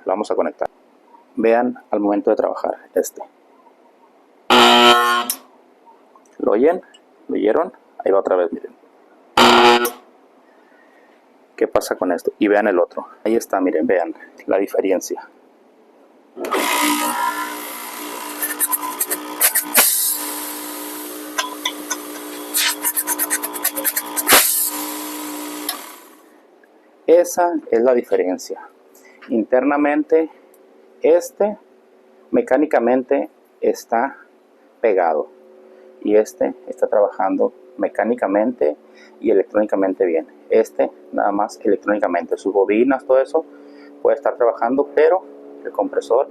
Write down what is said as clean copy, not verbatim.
lo vamos a conectar. Vean al momento de trabajar ¿Lo oyen? ¿Lo oyeron? Ahí va otra vez, miren. ¿Qué pasa con esto? Y vean el otro. Ahí está, miren, vean la diferencia. Esa es la diferencia. Internamente, mecánicamente está pegado y está trabajando mecánicamente y electrónicamente bien. Nada más electrónicamente, sus bobinas, todo eso puede estar trabajando, pero el compresor